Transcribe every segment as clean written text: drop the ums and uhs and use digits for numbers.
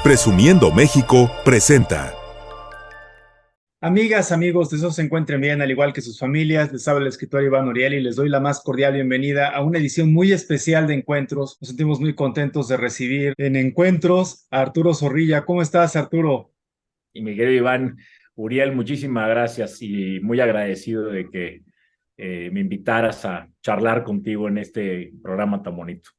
Presumiendo México presenta. Amigas, amigos, deseo se encuentren bien, al igual que sus familias. Les habla el escritor Iván Uriel y les doy la más cordial bienvenida a una edición muy especial de Encuentros. Nos sentimos muy contentos de recibir en Encuentros a Arturo Zorrilla. ¿Cómo estás, Arturo? Y mi querido Iván Uriel, muchísimas gracias y muy agradecido de que me invitaras a charlar contigo en este programa tan bonito.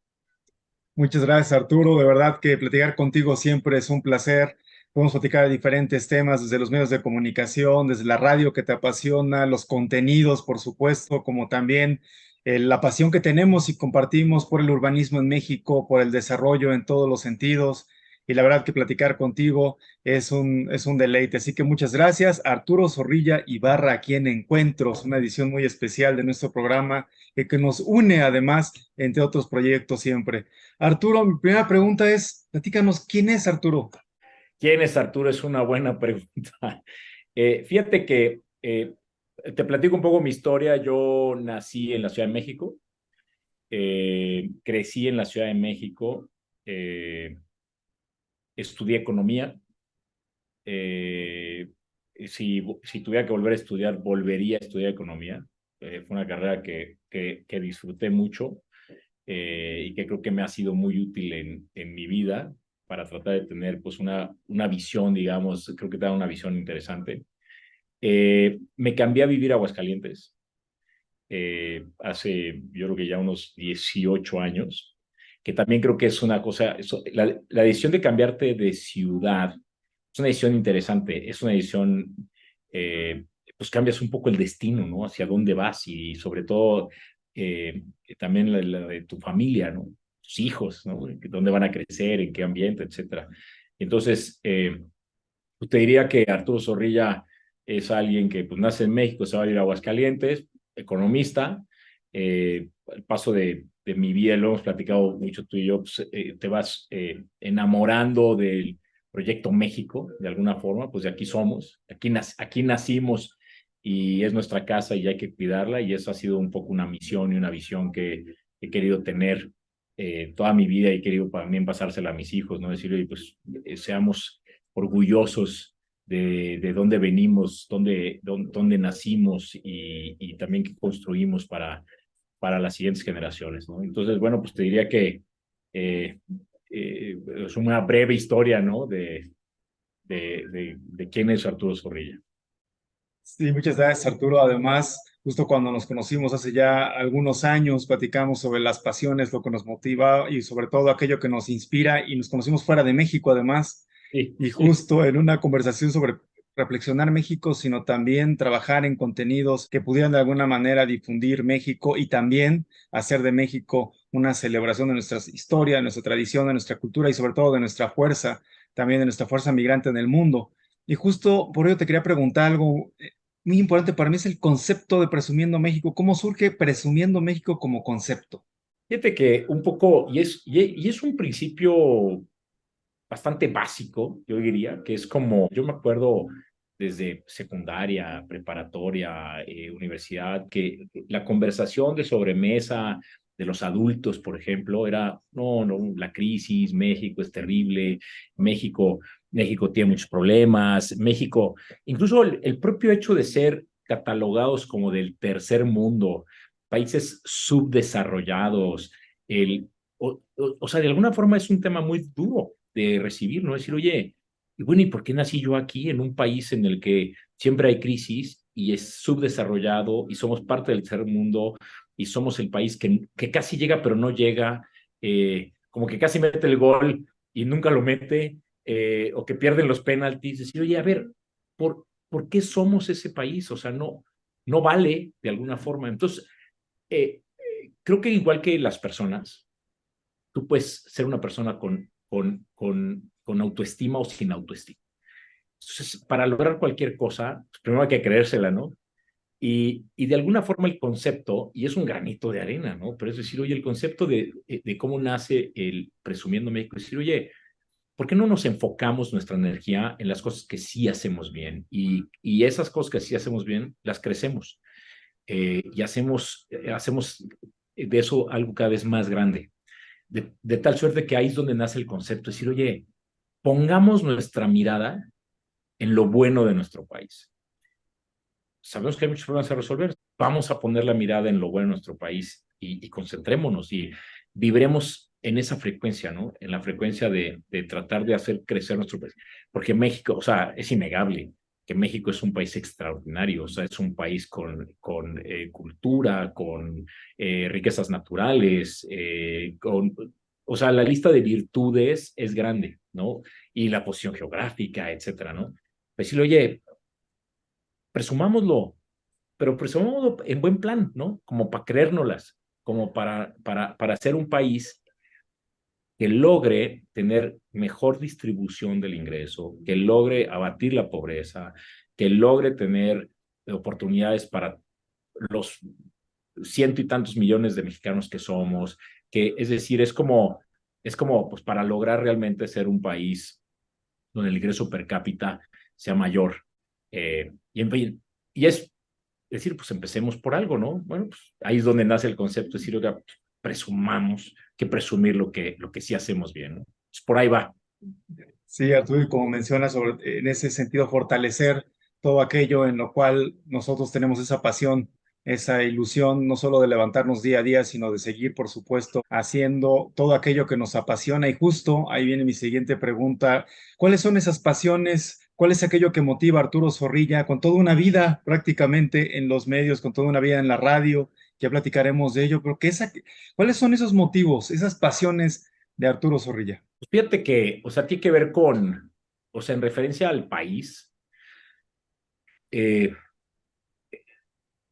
Muchas gracias, Arturo. De verdad que platicar contigo siempre es un placer. Podemos platicar de diferentes temas, desde los medios de comunicación, desde la radio que te apasiona, los contenidos, por supuesto, como también la pasión que tenemos y compartimos por el urbanismo en México, por el desarrollo en todos los sentidos. Y la verdad que platicar contigo es un deleite. Así que muchas gracias, Arturo Zorrilla Ibarra, aquí en Encuentros, una edición muy especial de nuestro programa que nos une además, entre otros proyectos siempre. Arturo, mi primera pregunta es, platícanos, ¿quién es Arturo? ¿Quién es Arturo? Es una buena pregunta. Fíjate que te platico un poco mi historia. Yo nací en la Ciudad de México, crecí en la Ciudad de México, eh, estudié economía. Si tuviera que volver a estudiar, volvería a estudiar economía. Fue una carrera que disfruté mucho y que creo que me ha sido muy útil en mi vida para tratar de tener pues una visión, digamos, creo que te da una visión interesante. Me cambié a vivir a Aguascalientes hace, yo creo que ya unos 18 años, que también creo que es una cosa, la decisión de cambiarte de ciudad es una decisión interesante, es una decisión, pues cambias un poco el destino, ¿no? Hacia dónde vas y sobre todo también la de tu familia, ¿no? Tus hijos, ¿no? ¿Dónde van a crecer? ¿En qué ambiente? Etcétera. Entonces, pues te diría que Arturo Zorrilla es alguien que pues, nace en México, se va a ir a Aguascalientes, economista. El paso de mi vida, lo hemos platicado mucho tú y yo, pues, te vas enamorando del Proyecto México, de alguna forma, pues de aquí somos, aquí nacimos y es nuestra casa y hay que cuidarla y eso ha sido un poco una misión y una visión que he querido tener toda mi vida y he querido también pasársela a mis hijos, ¿no? Decirle, pues seamos orgullosos de dónde venimos, dónde nacimos y también qué construimos para las siguientes generaciones, ¿no? Entonces, bueno, pues te diría que eh, es una breve historia, ¿no? De quién es Arturo Zorrilla. Sí, muchas gracias, Arturo. Además, justo cuando nos conocimos hace ya algunos años, platicamos sobre las pasiones, lo que nos motiva y sobre todo aquello que nos inspira y nos conocimos fuera de México, además. Sí, Y sí. justo en una conversación sobre reflexionar México, sino también trabajar en contenidos que pudieran de alguna manera difundir México y también hacer de México una celebración de nuestra historia, de nuestra tradición, de nuestra cultura y sobre todo de nuestra fuerza, también de nuestra fuerza migrante en el mundo. Y justo por ello te quería preguntar algo muy importante para mí, es el concepto de Presumiendo México. ¿Cómo surge Presumiendo México como concepto? Fíjate que un poco, y es un principio bastante básico, yo diría, que es como, yo me acuerdo desde secundaria, preparatoria, universidad, que la conversación de sobremesa de los adultos, por ejemplo, era, no, no, la crisis, México es terrible, México, México tiene muchos problemas, México, incluso el propio hecho de ser catalogados como del tercer mundo, países subdesarrollados, o sea, de alguna forma es un tema muy duro de recibir, ¿no? Decir, oye, y bueno, ¿y por qué nací yo aquí en un país en el que siempre hay crisis y es subdesarrollado y somos parte del tercer mundo y somos el país que casi llega pero no llega, como que casi mete el gol y nunca lo mete, o que pierden los penaltis? Decir, oye, a ver, ¿por qué somos ese país? O sea, no vale de alguna forma. Entonces, creo que igual que las personas, tú puedes ser una persona con autoestima o sin autoestima. Entonces, para lograr cualquier cosa, pues primero hay que creérsela, ¿no? Y de alguna forma el concepto, y es un granito de arena, ¿no? Pero es decir, oye, el concepto de cómo nace el Presumiendo México, es decir, oye, ¿por qué no nos enfocamos nuestra energía en las cosas que sí hacemos bien? Y esas cosas que sí hacemos bien, las crecemos y hacemos de eso algo cada vez más grande. De tal suerte que ahí es donde nace el concepto, es decir, oye, pongamos nuestra mirada en lo bueno de nuestro país. Sabemos que hay muchos problemas a resolver. Vamos a poner la mirada en lo bueno de nuestro país y concentrémonos y vibremos en esa frecuencia, ¿no? En la frecuencia de tratar de hacer crecer nuestro país. Porque México, o sea, es innegable que México es un país extraordinario, o sea, es un país con cultura, con riquezas naturales, o sea, la lista de virtudes es grande, ¿no? Y la posición geográfica, etcétera, ¿no? Pues decirle, oye, presumámoslo, pero presumámoslo en buen plan, ¿no? Como para creérnoslas, como para ser un país que logre tener mejor distribución del ingreso, que logre abatir la pobreza, que logre tener oportunidades para los ciento y tantos millones de mexicanos que somos, que es decir, es como pues para lograr realmente ser un país donde el ingreso per cápita sea mayor. Y en fin, y es decir, pues empecemos por algo, ¿no? Bueno, pues ahí es donde nace el concepto de decir, oiga, presumamos que presumir lo que sí hacemos bien, ¿no? Pues por ahí va. Sí, Arturo, y como mencionas, en ese sentido, fortalecer todo aquello en lo cual nosotros tenemos esa pasión, esa ilusión, no solo de levantarnos día a día, sino de seguir, por supuesto, haciendo todo aquello que nos apasiona. Y justo ahí viene mi siguiente pregunta. ¿Cuáles son esas pasiones? ¿Cuál es aquello que motiva a Arturo Zorrilla con toda una vida prácticamente en los medios, con toda una vida en la radio? Ya platicaremos de ello, pero ¿cuáles son esos motivos, esas pasiones de Arturo Zorrilla? Pues fíjate que, o sea, tiene que ver con, o sea, en referencia al país, eh,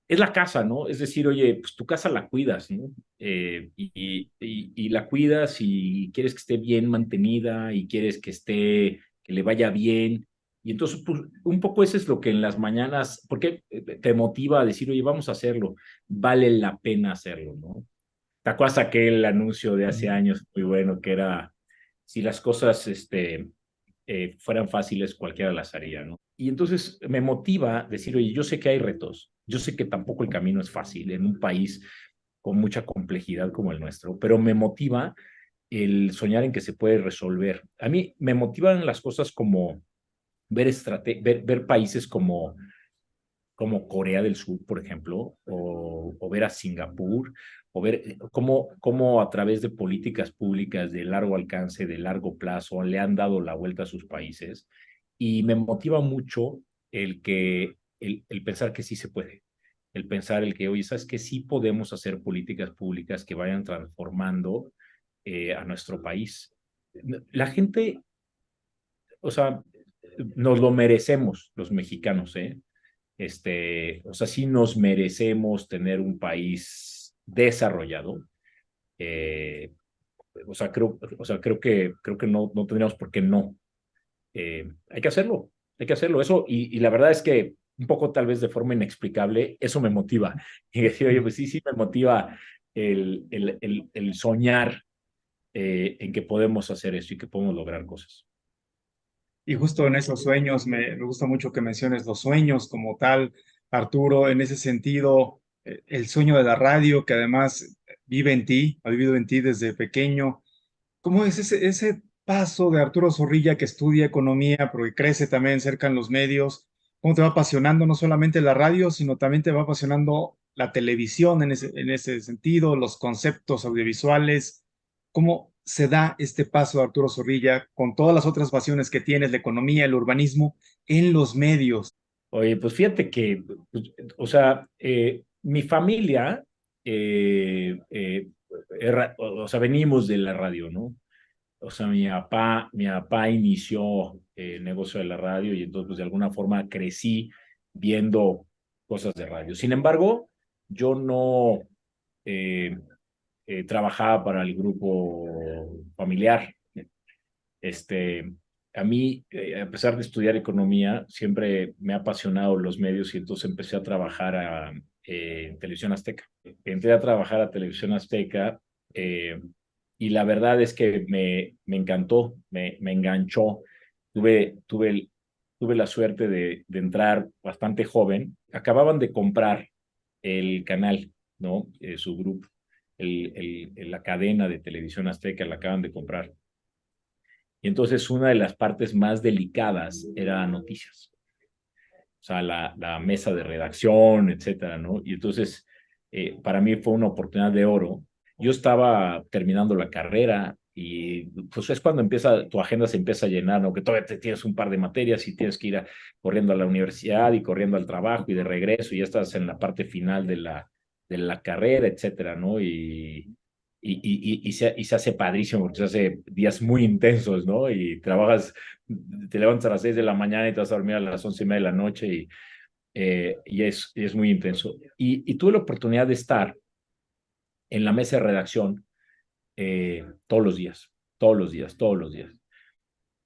es la casa, ¿no? Es decir, oye, pues tu casa la cuidas, ¿no? Y la cuidas y quieres que esté bien mantenida y quieres que esté, que le vaya bien. Y entonces, pues, un poco eso es lo que en las mañanas, porque te motiva a decir, oye, vamos a hacerlo, vale la pena hacerlo, ¿no? ¿Te acuerdas aquel anuncio de hace años muy bueno que era, si las cosas fueran fáciles, cualquiera las haría, ¿no? Y entonces me motiva decir, oye, yo sé que hay retos, yo sé que tampoco el camino es fácil en un país con mucha complejidad como el nuestro, pero me motiva el soñar en que se puede resolver. A mí me motivan las cosas como ver países como Corea del Sur, por ejemplo, o ver a Singapur, o ver cómo a través de políticas públicas de largo alcance, de largo plazo, le han dado la vuelta a sus países. Y me motiva mucho el pensar que sí se puede, el pensar el que, oye, ¿sabes que sí podemos hacer políticas públicas que vayan transformando a nuestro país? La gente, o sea, nos lo merecemos los mexicanos, ¿eh? O sea, sí nos merecemos tener un país desarrollado. Eh, o sea, creo que no tendríamos por qué no. Hay que hacerlo, hay que hacerlo. Eso, y la verdad es que un poco tal vez de forma inexplicable, eso me motiva. Y decir, oye, pues sí, sí me motiva el soñar en que podemos hacer eso y que podemos lograr cosas. Y justo en esos sueños, me gusta mucho que menciones los sueños como tal, Arturo, en ese sentido, el sueño de la radio, que además vive en ti, ha vivido en ti desde pequeño. ¿Cómo es ese paso de Arturo Zorrilla que estudia economía, pero que crece también cerca en los medios? ¿Cómo te va apasionando no solamente la radio, sino también te va apasionando la televisión en ese sentido, los conceptos audiovisuales? ¿Cómo se da este paso de Arturo Zorrilla con todas las otras pasiones que tienes, la economía, el urbanismo, en los medios? Oye, pues fíjate que, pues, o sea, mi familia, o sea, venimos de la radio, ¿no? O sea, mi papá inició el negocio de la radio y entonces, pues, de alguna forma crecí viendo cosas de radio. Sin embargo, yo no eh, trabajaba para el grupo familiar. Este, a mí, a pesar de estudiar economía, siempre me ha apasionado los medios y entonces empecé a trabajar en Televisión Azteca. Entré a trabajar a Televisión Azteca y la verdad es que me encantó, me enganchó. Tuve la suerte de entrar bastante joven. Acababan de comprar el canal, ¿no? Su grupo, la cadena de Televisión Azteca la acaban de comprar Y entonces una de las partes más delicadas era noticias. O sea, la mesa de redacción, etcétera, ¿no? Y entonces, para mí fue una oportunidad de oro. Yo estaba terminando la carrera y pues es cuando empieza, tu agenda se empieza a llenar, ¿no? Que todavía te tienes un par de materias y tienes que ir corriendo a la universidad y corriendo al trabajo y de regreso y ya estás en la parte final de la carrera, etcétera, ¿no? Y se hace padrísimo porque se hace días muy intensos, ¿no? Y trabajas, te levantas a las 6 de la mañana y te vas a dormir a las 11:30 de la noche y es muy intenso. Y tuve la oportunidad de estar en la mesa de redacción todos los días, todos los días, todos los días.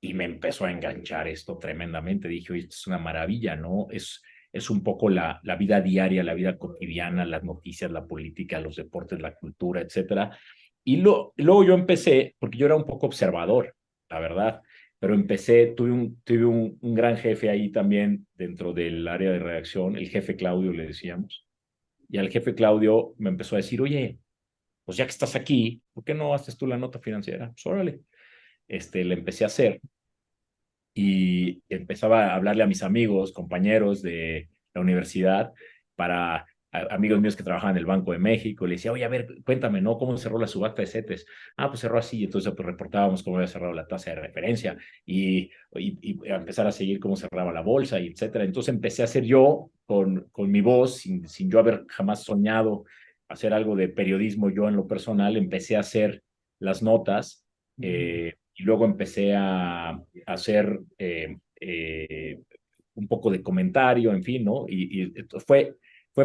Y me empezó a enganchar esto tremendamente. Dije, oye, esto es una maravilla, ¿no? Es un poco la vida diaria, la vida cotidiana, las noticias, la política, los deportes, la cultura, etcétera. Luego yo empecé, porque yo era un poco observador, la verdad, pero tuve un gran jefe ahí también dentro del área de redacción, el jefe Claudio le decíamos, y al jefe Claudio me empezó a decir, oye, pues ya que estás aquí, ¿por qué no haces tú la nota financiera? Pues órale. Le empecé a hacer y empezaba a hablarle a mis amigos, compañeros de la universidad, amigos míos que trabajaban en el Banco de México, le decía, oye, a ver, cuéntame, ¿no? ¿Cómo cerró la subasta de CETES? Ah, pues cerró así, entonces pues reportábamos cómo había cerrado la tasa de referencia y a empezar a seguir cómo cerraba la bolsa, y etcétera. Entonces empecé a hacer yo con mi voz, sin yo haber jamás soñado hacer algo de periodismo yo en lo personal, empecé a hacer las notas, y luego empecé a hacer un poco de comentario, en fin, ¿no? Y fue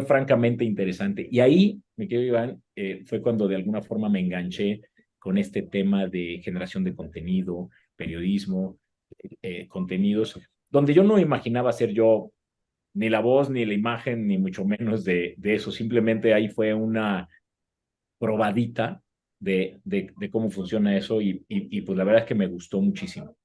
francamente interesante. Y ahí, mi querido Iván, fue cuando de alguna forma me enganché con este tema de generación de contenido, periodismo, contenidos, donde yo no imaginaba ser yo ni la voz, ni la imagen, ni mucho menos de eso. Simplemente ahí fue una probadita de cómo funciona eso y pues la verdad es que me gustó muchísimo.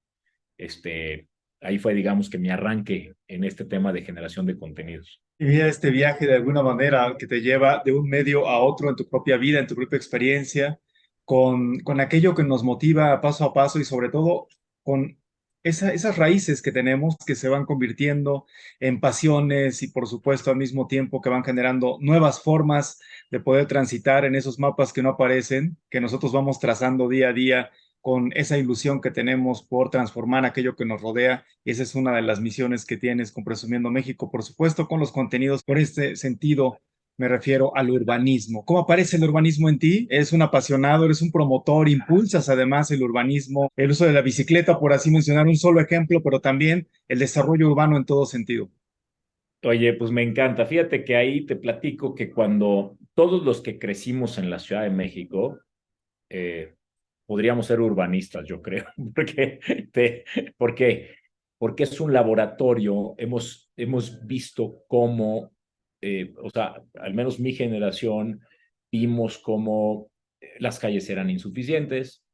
Este, Ahí fue, digamos, que mi arranque en este tema de generación de contenidos. Y mira este viaje de alguna manera que te lleva de un medio a otro en tu propia vida, en tu propia experiencia, con aquello que nos motiva paso a paso y sobre todo con esas raíces que tenemos que se van convirtiendo en pasiones y por supuesto al mismo tiempo que van generando nuevas formas de poder transitar en esos mapas que no aparecen, que nosotros vamos trazando día a día con esa ilusión que tenemos por transformar aquello que nos rodea. Y esa es una de las misiones que tienes con Presumiendo México, por supuesto, con los contenidos. Por este sentido, me refiero al urbanismo. ¿Cómo aparece el urbanismo en ti? ¿Eres un apasionado, eres un promotor, impulsas además el urbanismo, el uso de la bicicleta, por así mencionar un solo ejemplo, pero también el desarrollo urbano en todo sentido? Oye, pues me encanta. Fíjate que ahí te platico que cuando todos los que crecimos en la Ciudad de México, eh, podríamos ser urbanistas, yo creo, porque, te, porque, porque es un laboratorio, hemos visto cómo, o sea, al menos mi generación, vimos cómo las calles eran insuficientes,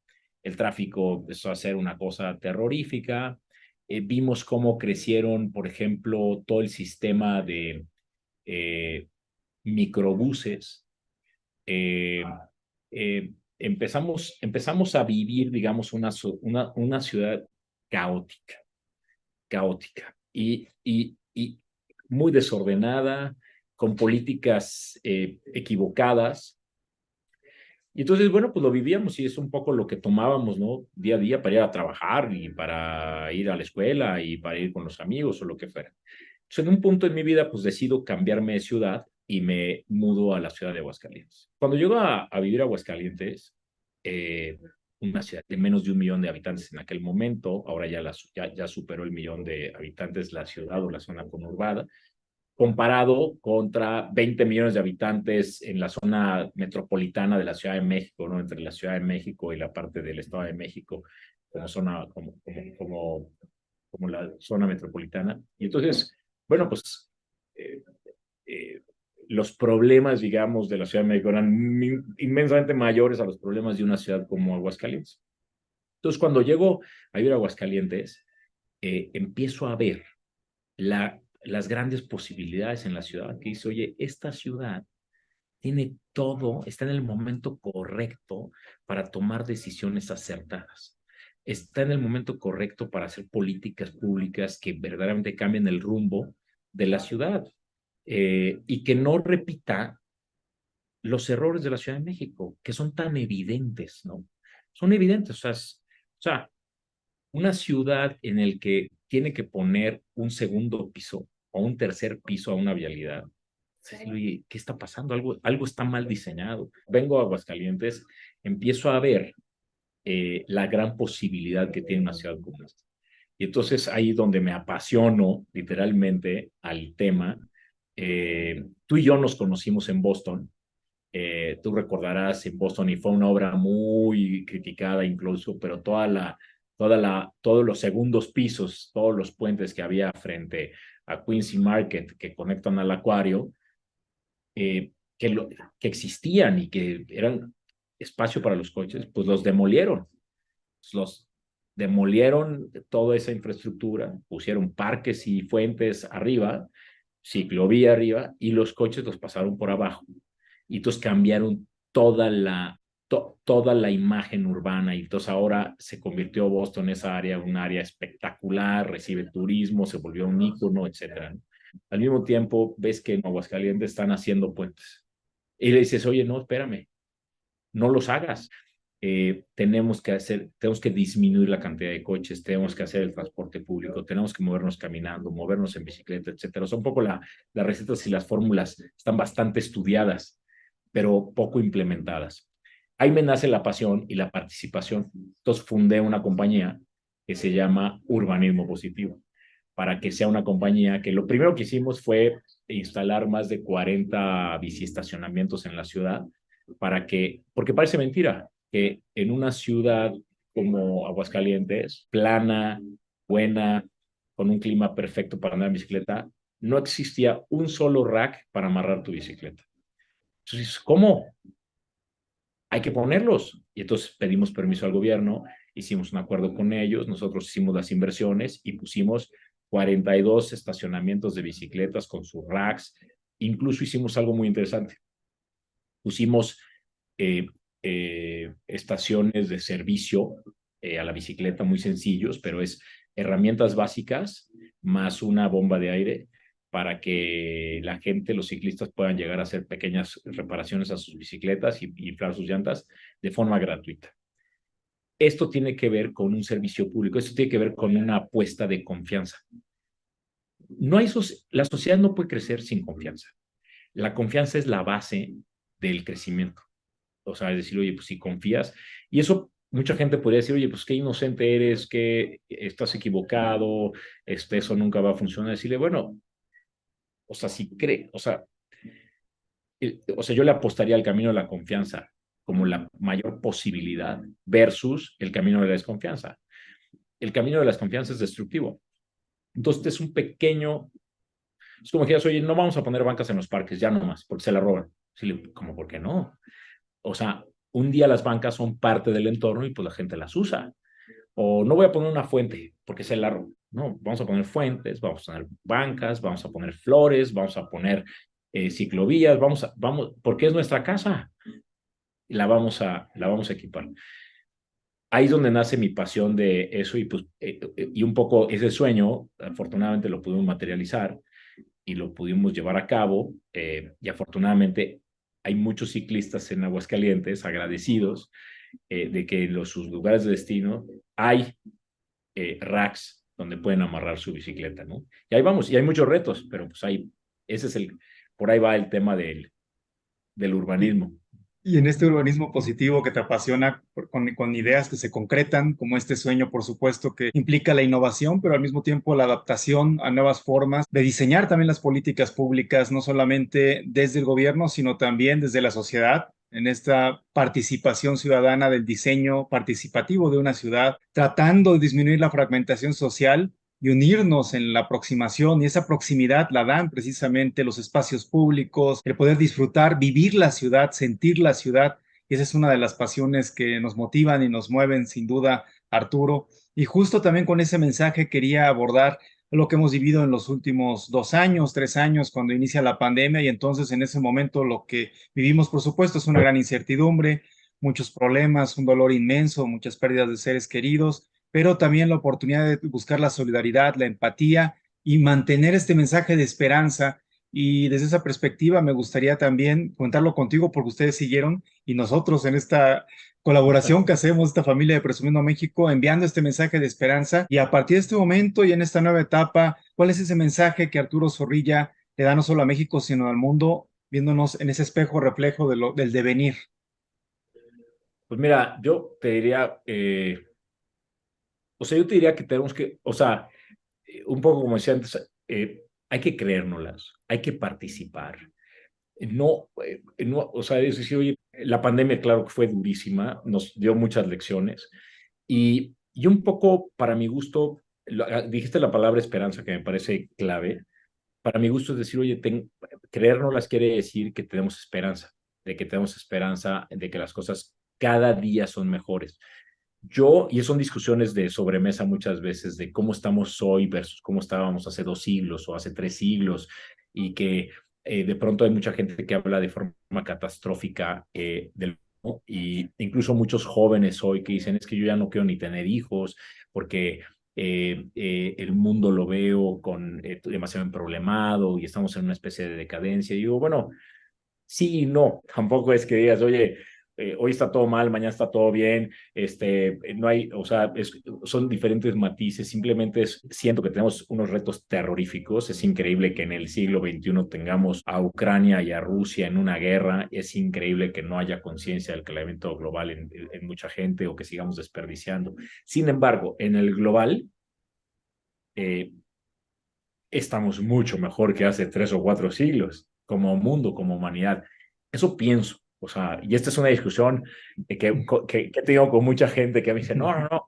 el tráfico empezó a ser una cosa terrorífica, vimos cómo crecieron, por ejemplo, todo el sistema de eh, microbuses, eh, empezamos a vivir, digamos, una ciudad caótica, caótica y muy desordenada, con políticas equivocadas. Y entonces, bueno, pues lo vivíamos y es un poco lo que tomábamos, ¿no? Día a día para ir a trabajar y para ir a la escuela y para ir con los amigos o lo que fuera. Entonces, en un punto en mi vida, pues decido cambiarme de ciudad y me mudo a la ciudad de Aguascalientes. Cuando llego a vivir a Aguascalientes, eh, una ciudad de menos de 1 millón de habitantes en aquel momento, ahora ya superó el 1 millón de habitantes la ciudad o la zona conurbada, comparado contra 20 millones de habitantes en la zona metropolitana de la Ciudad de México, ¿no? Entre la Ciudad de México y la parte del Estado de México como zona, como la zona metropolitana. Y entonces, bueno, pues eh, eh, los problemas, digamos, de la Ciudad de México eran inmensamente mayores a los problemas de una ciudad como Aguascalientes. Entonces, cuando llego a vivir a Aguascalientes, empiezo a ver las grandes posibilidades en la ciudad, que dice, oye, esta ciudad tiene todo, está en el momento correcto para tomar decisiones acertadas. está en el momento correcto para hacer políticas públicas que verdaderamente cambien el rumbo de la ciudad y que no repita los errores de la Ciudad de México, que son tan evidentes, ¿no? Son evidentes, o sea, una ciudad en el que tiene que poner un segundo piso o un tercer piso a una vialidad. Oye, ¿qué está pasando? Algo está mal diseñado. Vengo a Aguascalientes, empiezo a ver la gran posibilidad que tiene una ciudad como esta. Y entonces ahí donde me apasiono literalmente al tema. Tú y yo nos conocimos en Boston. Tú recordarás en Boston y fue una obra muy criticada incluso, pero todos los segundos pisos, todos los puentes que había frente a Quincy Market que conectan al acuario, que existían y que eran espacio para los coches, pues los demolieron. Los demolieron toda esa infraestructura, pusieron parques y fuentes arriba, ciclovía arriba, y los coches los pasaron por abajo. Y entonces cambiaron toda la imagen urbana, y entonces ahora se convirtió Boston, esa área, un área espectacular, recibe turismo, se volvió un ícono, etcétera. Al mismo tiempo, ves que en Aguascalientes están haciendo puentes. Y le dices, oye, no, espérame, no los hagas. Tenemos que disminuir la cantidad de coches, tenemos que hacer el transporte público, tenemos que movernos caminando, movernos en bicicleta, etcétera. O sea, un poco las recetas y las fórmulas están bastante estudiadas, pero poco implementadas. Ahí me nace la pasión y la participación. Entonces fundé una compañía que se llama Urbanismo Positivo, para que sea una compañía que lo primero que hicimos fue instalar más de 40 biciestacionamientos en la ciudad, porque parece mentira que en una ciudad como Aguascalientes, plana, buena, con un clima perfecto para andar en bicicleta, no existía un solo rack para amarrar tu bicicleta. Entonces, ¿cómo? Hay que ponerlos. Y entonces pedimos permiso al gobierno, hicimos un acuerdo con ellos, nosotros hicimos las inversiones y pusimos 42 estacionamientos de bicicletas con sus racks. Incluso hicimos algo muy interesante. Pusimos estaciones de servicio a la bicicleta muy sencillos, pero es herramientas básicas más una bomba de aire para que la gente, los ciclistas, puedan llegar a hacer pequeñas reparaciones a sus bicicletas y inflar sus llantas de forma gratuita. Esto tiene que ver con un servicio público, esto tiene que ver con una apuesta de confianza. La sociedad no puede crecer sin confianza. La confianza es la base del crecimiento. O sea, es decir, oye, pues si confías, y eso mucha gente podría decir, oye, pues qué inocente eres, que estás equivocado, eso nunca va a funcionar. Decirle, bueno, o sea, si cree, yo le apostaría al camino de la confianza como la mayor posibilidad versus el camino de la desconfianza. El camino de la desconfianza es destructivo. Entonces, es un pequeño, es como que digas, oye, no vamos a poner bancas en los parques, ya nomás, porque se la roban. Sí, como, ¿por qué no? O sea, un día las bancas son parte del entorno y pues la gente las usa. O no voy a poner una fuente porque se la roban. No, vamos a poner fuentes, vamos a poner bancas, vamos a poner flores, vamos a poner ciclovías, vamos, porque es nuestra casa. Y la vamos a equipar. Ahí es donde nace mi pasión de eso y un poco ese sueño, afortunadamente lo pudimos materializar y lo pudimos llevar a cabo y afortunadamente hay muchos ciclistas en Aguascalientes agradecidos de que en sus lugares de destino hay racks donde pueden amarrar su bicicleta, ¿no? Y ahí vamos, y hay muchos retos, pero pues por ahí va el tema del urbanismo. Y en este urbanismo positivo que te apasiona con ideas que se concretan, como este sueño, por supuesto, que implica la innovación, pero al mismo tiempo la adaptación a nuevas formas de diseñar también las políticas públicas, no solamente desde el gobierno, sino también desde la sociedad, en esta participación ciudadana del diseño participativo de una ciudad, tratando de disminuir la fragmentación social y unirnos en la aproximación, y esa proximidad la dan precisamente los espacios públicos, el poder disfrutar, vivir la ciudad, sentir la ciudad, y esa es una de las pasiones que nos motivan y nos mueven sin duda, Arturo. Y justo también con ese mensaje quería abordar lo que hemos vivido en los últimos 2 años, 3 años, cuando inicia la pandemia, y entonces en ese momento lo que vivimos, por supuesto, es una gran incertidumbre, muchos problemas, un dolor inmenso, muchas pérdidas de seres queridos, pero también la oportunidad de buscar la solidaridad, la empatía y mantener este mensaje de esperanza. Y desde esa perspectiva me gustaría también comentarlo contigo porque ustedes siguieron y nosotros en esta colaboración que hacemos, esta familia de Presumiendo México, enviando este mensaje de esperanza. Y a partir de este momento y en esta nueva etapa, ¿cuál es ese mensaje que Arturo Zorrilla le da no solo a México, sino al mundo, viéndonos en ese espejo reflejo del devenir? Pues mira, yo te diría, o sea, yo te diría que tenemos que, o sea, un poco como decía antes, hay que creérnoslas, hay que participar. No, no, o sea, es decir, oye, la pandemia, claro que fue durísima, nos dio muchas lecciones y un poco, para mi gusto, dijiste la palabra esperanza que me parece clave. Para mi gusto es decir, oye, creérnoslas quiere decir que tenemos esperanza, de que tenemos esperanza de que las cosas cada día son mejores. Y son discusiones de sobremesa muchas veces de cómo estamos hoy versus cómo estábamos hace 2 siglos o hace 3 siglos, y que de pronto hay mucha gente que habla de forma catastrófica y incluso muchos jóvenes hoy que dicen es que yo ya no quiero ni tener hijos porque el mundo lo veo demasiado problemado y estamos en una especie de decadencia. Y digo, bueno, sí y no, tampoco es que digas, oye, hoy está todo mal, mañana está todo bien, no hay, o sea, son diferentes matices, simplemente siento que tenemos unos retos terroríficos, es increíble que en el siglo XXI tengamos a Ucrania y a Rusia en una guerra, es increíble que no haya conciencia del calentamiento global en mucha gente o que sigamos desperdiciando. Sin embargo, en el global, eh, estamos mucho mejor que hace 3 o 4 siglos, como mundo, como humanidad. Eso pienso. O sea, y esta es una discusión que he tenido con mucha gente que me dice, no, no, no.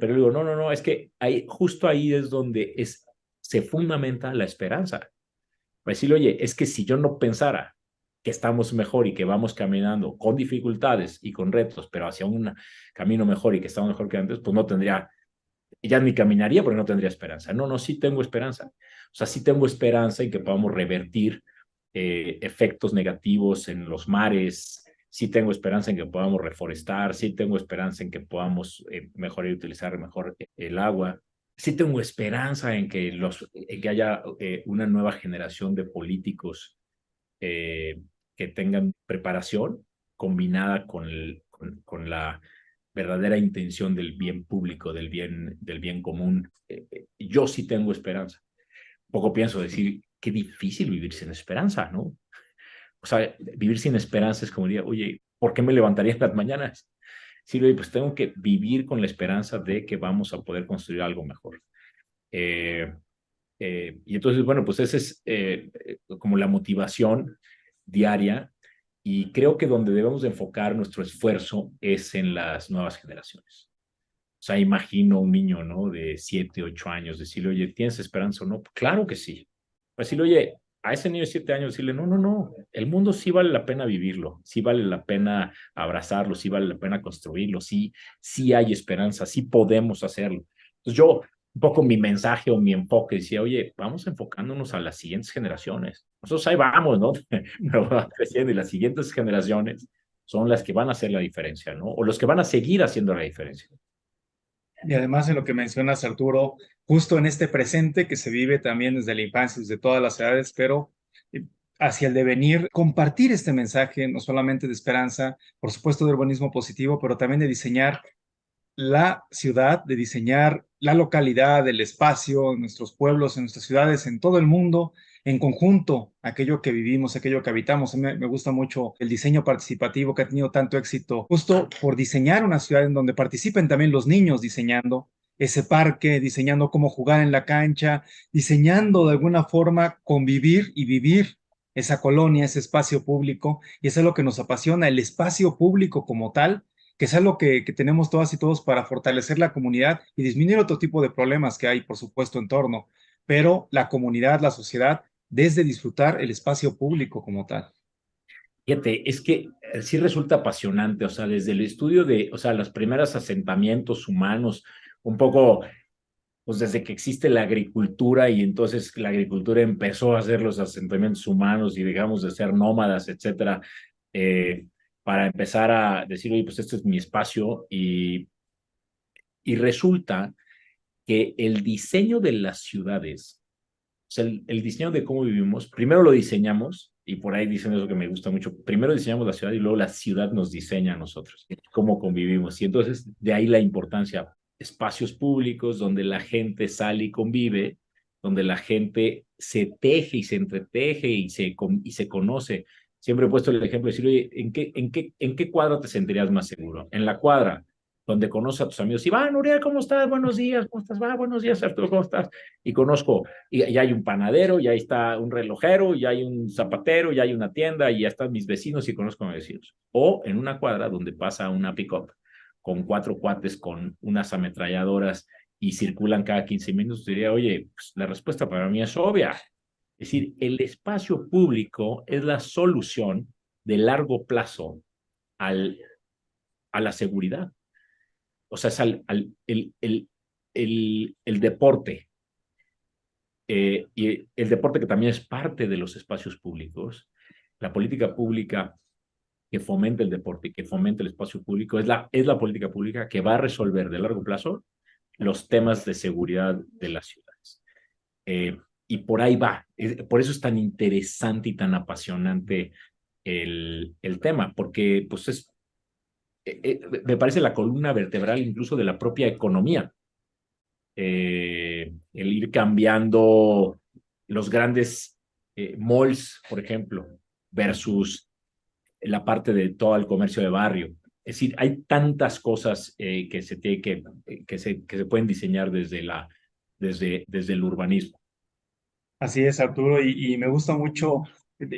Pero digo, no, no, no, es que justo ahí es donde se fundamenta la esperanza. Para decirle, oye, es que si yo no pensara que estamos mejor y que vamos caminando con dificultades y con retos, pero hacia un camino mejor y que estamos mejor que antes, pues no tendría, ya ni caminaría porque no tendría esperanza. No, no, sí tengo esperanza. O sea, sí tengo esperanza en que podamos revertir efectos negativos en los mares. Sí tengo esperanza en que podamos reforestar. Sí tengo esperanza en que podamos mejorar y utilizar mejor el agua. Sí tengo esperanza en que haya una nueva generación de políticos que tengan preparación combinada con la verdadera intención del bien público, del bien común. Yo sí tengo esperanza. Un poco pienso decir, qué difícil vivir sin esperanza, ¿no? O sea, vivir sin esperanza es como diría, oye, ¿por qué me levantaría en las mañanas? Sí, pues tengo que vivir con la esperanza de que vamos a poder construir algo mejor. Eh, y entonces, bueno, pues esa es como la motivación diaria, y creo que donde debemos de enfocar nuestro esfuerzo es en las nuevas generaciones. O sea, imagino un niño, ¿no? De 7, 8 años, decirle, oye, ¿tienes esperanza o no? Claro que sí. Decirle, oye, a ese niño de 7 años, decirle, no, no, no, el mundo sí vale la pena vivirlo, sí vale la pena abrazarlo, sí vale la pena construirlo, sí, sí hay esperanza, sí podemos hacerlo. Entonces yo, un poco mi mensaje o mi enfoque decía, oye, vamos enfocándonos a las siguientes generaciones. Nosotros ahí vamos, ¿no? Pero va creciendo y las siguientes generaciones son las que van a hacer la diferencia, ¿no? O los que van a seguir haciendo la diferencia. Y además en lo que mencionas, Arturo, justo en este presente que se vive también desde la infancia, desde todas las edades, pero eh, hacia el devenir, compartir este mensaje, no solamente de esperanza, por supuesto de urbanismo positivo, pero también de diseñar la ciudad, de diseñar la localidad, el espacio, en nuestros pueblos, en nuestras ciudades, en todo el mundo, en conjunto, aquello que vivimos, aquello que habitamos. A mí me gusta mucho el diseño participativo que ha tenido tanto éxito, justo por diseñar una ciudad en donde participen también los niños diseñando ese parque, diseñando cómo jugar en la cancha, diseñando de alguna forma convivir y vivir esa colonia, ese espacio público, y eso es lo que nos apasiona, el espacio público como tal, que es algo que tenemos todas y todos para fortalecer la comunidad y disminuir otro tipo de problemas que hay, por supuesto, en torno, pero la comunidad, la sociedad, desde disfrutar el espacio público como tal. Fíjate, es que sí resulta apasionante, o sea, desde el estudio o sea, los primeros asentamientos humanos, un poco, pues desde que existe la agricultura y entonces la agricultura empezó a hacer los asentamientos humanos y digamos de ser nómadas, etcétera, para empezar a decir, oye, pues este es mi espacio Y resulta que el diseño de las ciudades, o sea, el diseño de cómo vivimos, primero lo diseñamos, y por ahí dicen eso que me gusta mucho, primero diseñamos la ciudad y luego la ciudad nos diseña a nosotros, cómo convivimos. Y entonces de ahí la importancia, espacios públicos donde la gente sale y convive, donde la gente se teje y se entreteje y se conoce. Siempre he puesto el ejemplo de decir, oye, ¿en qué cuadra te sentirías más seguro? En la cuadra donde conoces a tus amigos. Y va, Nuriel, ¿cómo estás? Buenos días, ¿cómo estás? Va, buenos días, Arturo, ¿cómo estás? Y conozco, y ya hay un panadero, ya está un relojero, ya hay un zapatero, ya hay una tienda, y ya están mis vecinos y conozco a mis vecinos. O en una cuadra donde pasa una pick-up con 4 cuates con unas ametralladoras y circulan cada 15 minutos, diría, oye, pues la respuesta para mí es obvia. Es decir, el espacio público es la solución de largo plazo al, a la seguridad. O sea, es el deporte. Y el deporte que también es parte de los espacios públicos, la política pública que fomenta el deporte y que fomenta el espacio público es la política pública que va a resolver de largo plazo los temas de seguridad de las ciudades. Y por ahí va. Por eso es tan interesante y tan apasionante el tema, porque pues me parece la columna vertebral incluso de la propia economía. El ir cambiando los grandes malls, por ejemplo, versus la parte de todo el comercio de barrio. Es decir, hay tantas cosas que se pueden diseñar desde el urbanismo. Así es, Arturo, y me gusta mucho.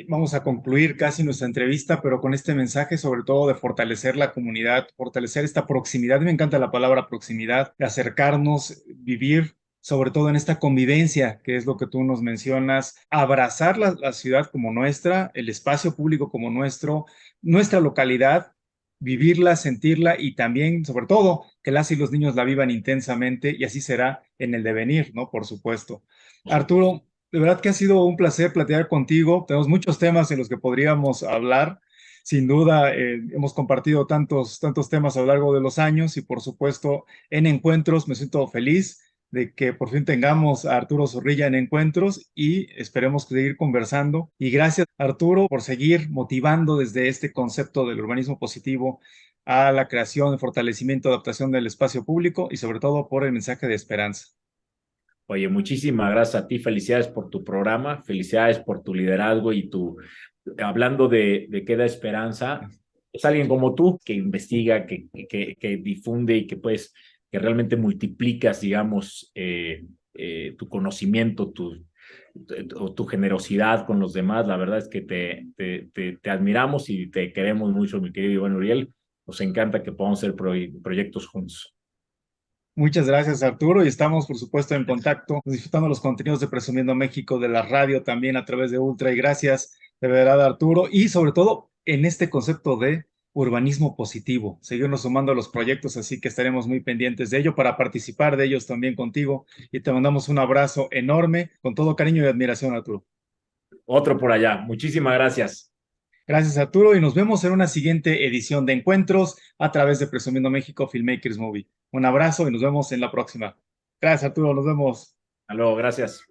Vamos a concluir casi nuestra entrevista, pero con este mensaje sobre todo de fortalecer la comunidad, fortalecer esta proximidad. Me encanta la palabra proximidad, de acercarnos, vivir sobre todo en esta convivencia, que es lo que tú nos mencionas, abrazar la ciudad como nuestra, el espacio público como nuestra localidad, vivirla, sentirla y también, sobre todo, que las y los niños la vivan intensamente y así será en el devenir, ¿no? Por supuesto. Por supuesto. Arturo, de verdad que ha sido un placer platicar contigo. Tenemos muchos temas en los que podríamos hablar. Sin duda, hemos compartido tantos temas a lo largo de los años y, por supuesto, en encuentros me siento feliz de que por fin tengamos a Arturo Zorrilla en encuentros y esperemos seguir conversando. Y gracias, Arturo, por seguir motivando desde este concepto del urbanismo positivo a la creación, el fortalecimiento, adaptación del espacio público y sobre todo por el mensaje de esperanza. Oye, muchísimas gracias a ti. Felicidades por tu programa, felicidades por tu liderazgo y hablando de qué da esperanza, es alguien como tú que investiga, que difunde y que realmente multiplicas, digamos, tu conocimiento, tu generosidad con los demás. La verdad es que te admiramos y te queremos mucho, mi querido Iván Uriel. Nos encanta que podamos hacer proyectos juntos. Muchas gracias, Arturo, y estamos, por supuesto, en contacto, disfrutando los contenidos de Presumiendo México, de la radio también a través de Ultra, y gracias de verdad, Arturo, y sobre todo en este concepto de urbanismo positivo, seguirnos sumando a los proyectos, así que estaremos muy pendientes de ello para participar de ellos también contigo, y te mandamos un abrazo enorme, con todo cariño y admiración, Arturo. Otro por allá. Muchísimas gracias. Gracias, Arturo, y nos vemos en una siguiente edición de Encuentros a través de Presumiendo México Filmmakers Movie. Un abrazo y nos vemos en la próxima. Gracias, Arturo, nos vemos. Hasta luego, gracias.